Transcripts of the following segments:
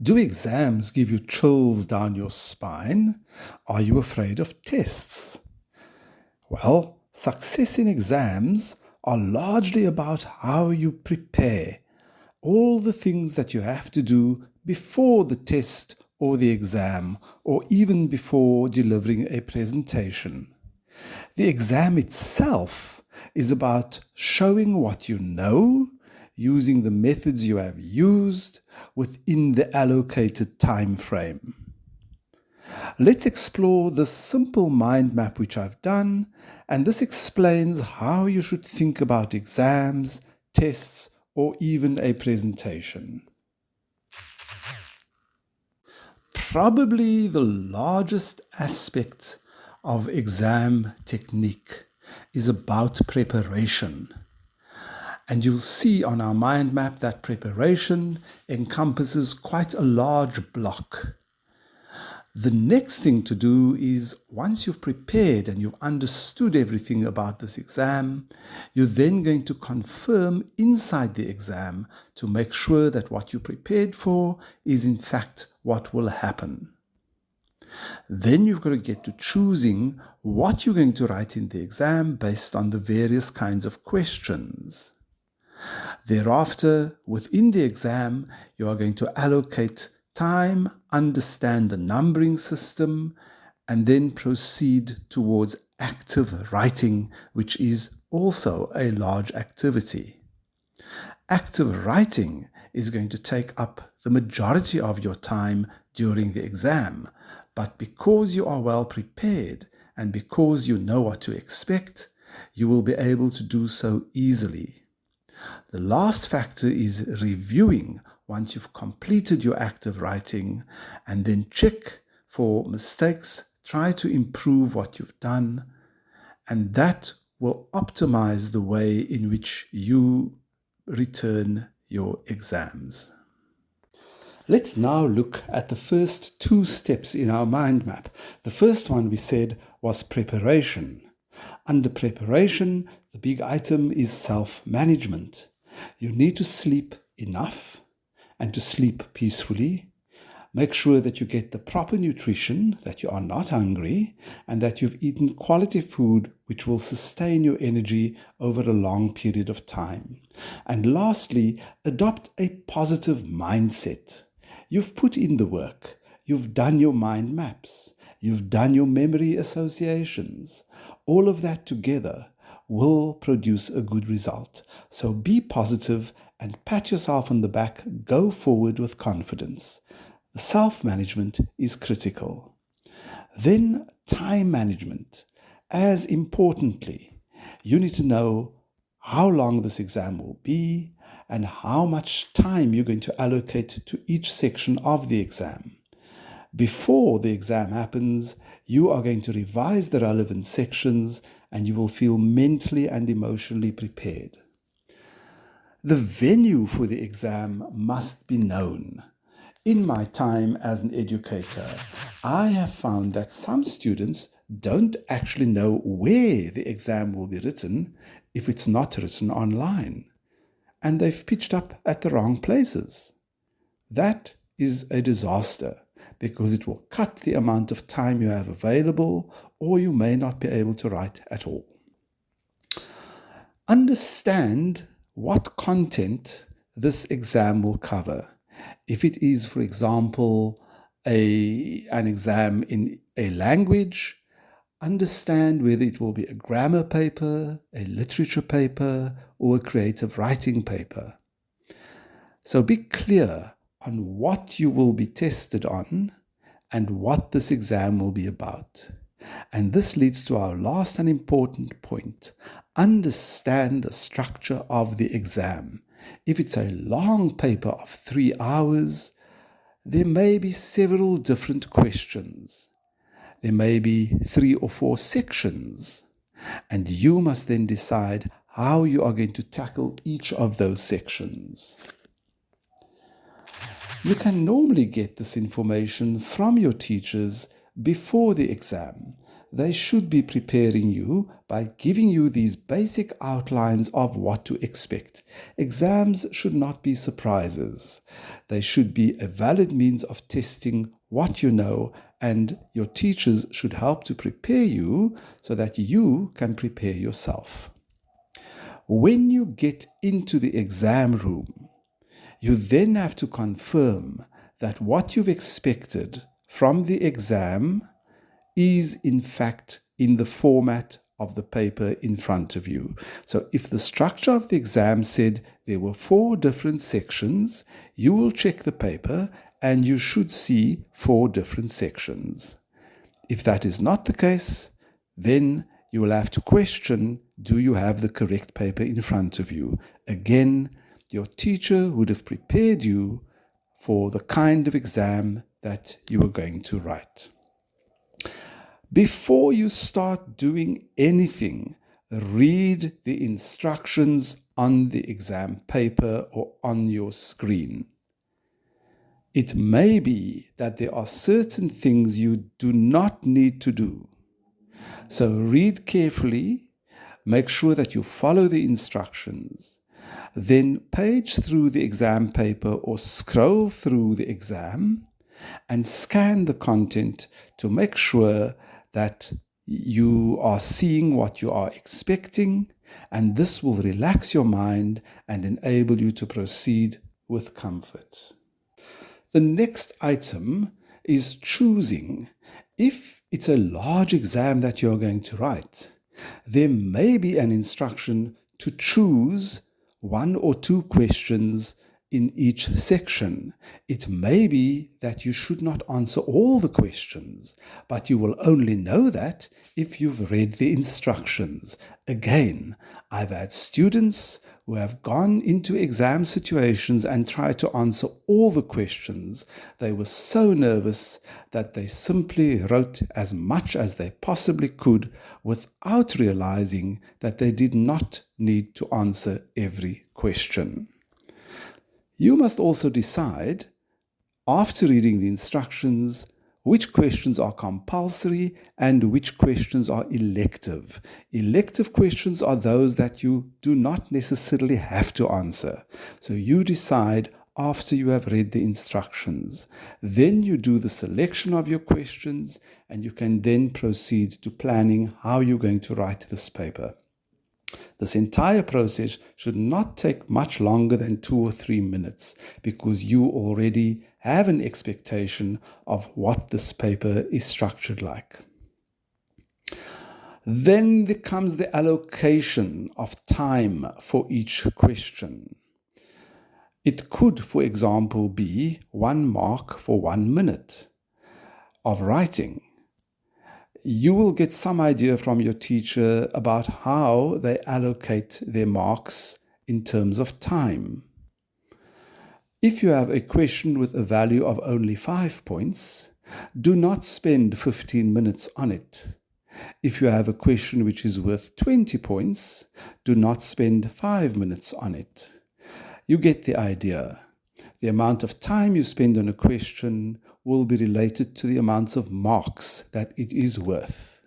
Do exams give you chills down your spine? Are you afraid of tests? Well, success in exams are largely about how you prepare, all the things that you have to do before the test or the exam, or even before delivering a presentation. The exam itself is about showing what you know, using the methods you have used within the allocated time frame. Let's explore this simple mind map which I've done, and this explains how you should think about exams, tests, or even a presentation. Probably the largest aspect of exam technique is about preparation. And you'll see on our mind map that preparation encompasses quite a large block. The next thing to do is once you've prepared and you've understood everything about this exam, you're then going to confirm inside the exam to make sure that what you prepared for is in fact what will happen. Then you've got to get to choosing what you're going to write in the exam based on the various kinds of questions. Thereafter, within the exam, you are going to allocate time, understand the numbering system, and then proceed towards active writing, which is also a large activity. Active writing is going to take up the majority of your time during the exam, but because you are well prepared and because you know what to expect, you will be able to do so easily. The last factor is reviewing once you've completed your active writing, and then check for mistakes, try to improve what you've done, and that will optimize the way in which you return your exams. Let's now look at the first two steps in our mind map. The first one we said was preparation. Under preparation, the big item is self-management. You need to sleep enough and to sleep peacefully. Make sure that you get the proper nutrition, that you are not hungry, and that you've eaten quality food which will sustain your energy over a long period of time. And lastly, adopt a positive mindset. You've put in the work. You've done your mind maps. You've done your memory associations. All of that together will produce a good result. So be positive and pat yourself on the back. Go forward with confidence. The self-management is critical. Then time management. As importantly, you need to know how long this exam will be and how much time you're going to allocate to each section of the exam. Before the exam happens, you are going to revise the relevant sections and you will feel mentally and emotionally prepared. The venue for the exam must be known. In my time as an educator, I have found that some students don't actually know where the exam will be written if it's not written online, and they've pitched up at the wrong places. That is a disaster because it will cut the amount of time you have available, or you may not be able to write at all. Understand what content this exam will cover. If it is, for example, an exam in a language, understand whether it will be a grammar paper, a literature paper, or a creative writing paper. So be clear on what you will be tested on and what this exam will be about. And this leads to our last and important point. Understand the structure of the exam. If it's a long paper of 3 hours, there may be several different questions. There may be 3 or 4 sections, and you must then decide how you are going to tackle each of those sections. You can normally get this information from your teachers before the exam. they should be preparing you by giving you these basic outlines of what to expect. Exams should not be surprises. They should be a valid means of testing what you know, and your teachers should help to prepare you so that you can prepare yourself. When you get into the exam room, you then have to confirm that what you've expected from the exam is in fact in the format of the paper in front of you. So if the structure of the exam said there were 4 different sections, you will check the paper and you should see 4 different sections. If that is not the case, then you will have to question, do you have the correct paper in front of you? Again, your teacher would have prepared you for the kind of exam that you are going to write. Before you start doing anything, read the instructions on the exam paper or on your screen. It may be that there are certain things you do not need to do. So read carefully, make sure that you follow the instructions, then page through the exam paper or scroll through the exam and scan the content to make sure that you are seeing what you are expecting, and this will relax your mind and enable you to proceed with comfort. The next item is choosing. If it's a large exam that you're going to write, there may be an instruction to choose 1 or 2 questions in each section. It may be that you should not answer all the questions, but you will only know that if you've read the instructions. Again, I've had students who have gone into exam situations and tried to answer all the questions. They were so nervous that they simply wrote as much as they possibly could without realizing that they did not need to answer every question. You must also decide, after reading the instructions, which questions are compulsory and which questions are elective. Elective questions are those that you do not necessarily have to answer. So you decide after you have read the instructions. Then you do the selection of your questions, and you can then proceed to planning how you're going to write this paper. This entire process should not take much longer than 2 or 3 minutes, because you already have an expectation of what this paper is structured like. Then there comes the allocation of time for each question. It could, for example, be 1 mark for 1 minute of writing. You will get some idea from your teacher about how they allocate their marks in terms of time. If you have a question with a value of only 5 points, do not spend 15 minutes on it. If you have a question which is worth 20 points, do not spend 5 minutes on it. You get the idea. The amount of time you spend on a question will be related to the amounts of marks that it is worth.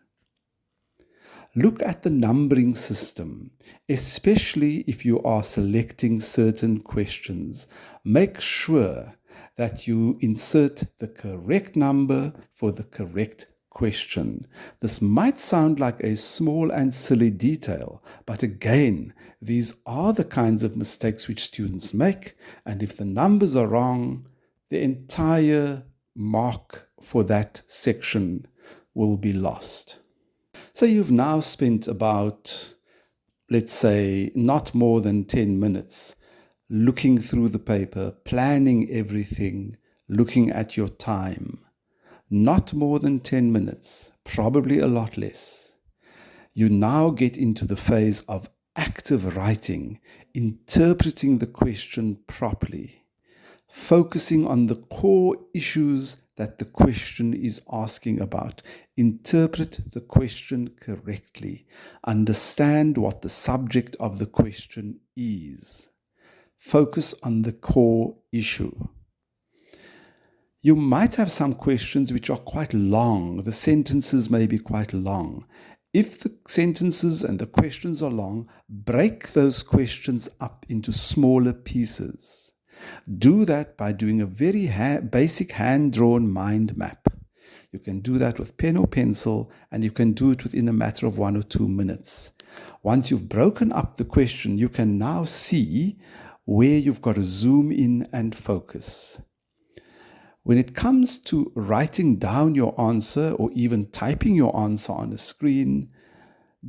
Look at the numbering system, especially if you are selecting certain questions. Make sure that you insert the correct number for the correct question. This might sound like a small and silly detail, but again, these are the kinds of mistakes which students make, and if the numbers are wrong, the entire mark for that section will be lost. So you've now spent about, let's say, not more than 10 minutes looking through the paper, planning everything, looking at your time. Not more than 10 minutes, probably a lot less. You now get into the phase of active writing, interpreting the question properly, focusing on the core issues that the question is asking about. Interpret the question correctly. Understand what the subject of the question is. Focus on the core issue. You might have some questions which are quite long. The sentences may be quite long. If the sentences and the questions are long, break those questions up into smaller pieces. Do that by doing a very basic hand-drawn mind map. You can do that with pen or pencil, and you can do it within a matter of 1 or 2 minutes. Once you've broken up the question, you can now see where you've got to zoom in and focus. When it comes to writing down your answer or even typing your answer on a screen,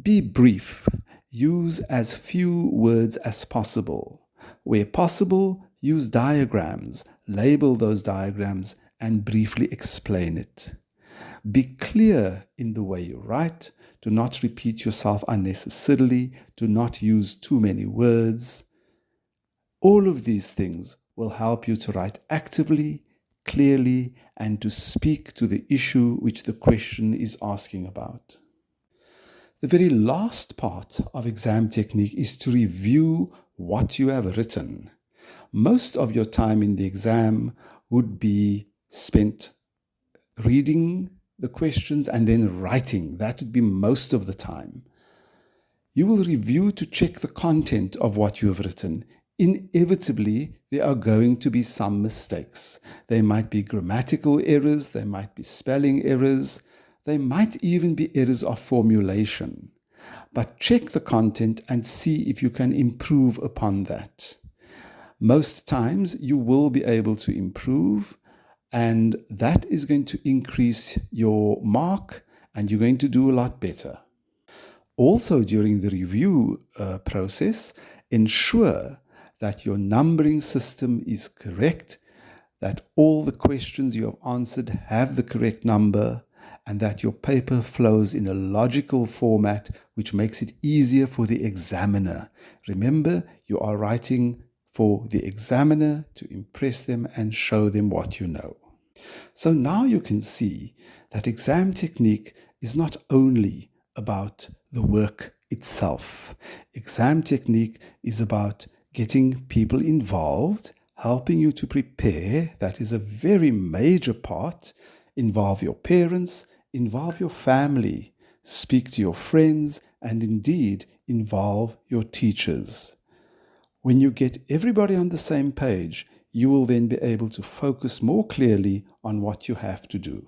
be brief. Use as few words as possible. Where possible, use diagrams. Label those diagrams and briefly explain it. Be clear in the way you write. Do not repeat yourself unnecessarily. Do not use too many words. All of these things will help you to write actively, clearly, and to speak to the issue which the question is asking about. The very last part of exam technique is to review what you have written. Most of your time in the exam would be spent reading the questions and then writing. That would be most of the time. You will review to check the content of what you have written. Inevitably, there are going to be some mistakes. They might be grammatical errors, they might be spelling errors, they might even be errors of formulation. But check the content and see if you can improve upon that. Most times you will be able to improve, and that is going to increase your mark, and you're going to do a lot better. Also, during the review process, ensure that your numbering system is correct, that all the questions you have answered have the correct number, and that your paper flows in a logical format which makes it easier for the examiner. Remember, you are writing for the examiner to impress them and show them what you know. So now you can see that exam technique is not only about the work itself. Exam technique is about getting people involved, helping you to prepare. That is a very major part. Involve your parents, involve your family, speak to your friends, and indeed involve your teachers. When you get everybody on the same page, you will then be able to focus more clearly on what you have to do.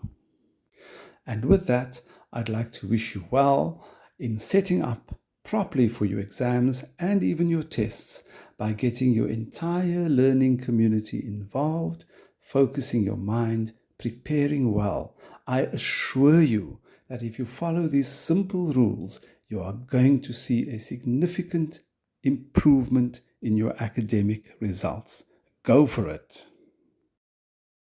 And with that, I'd like to wish you well in setting up properly for your exams and even your tests by getting your entire learning community involved, focusing your mind, preparing well. I assure you that if you follow these simple rules, you are going to see a significant improvement in your academic results. Go for it.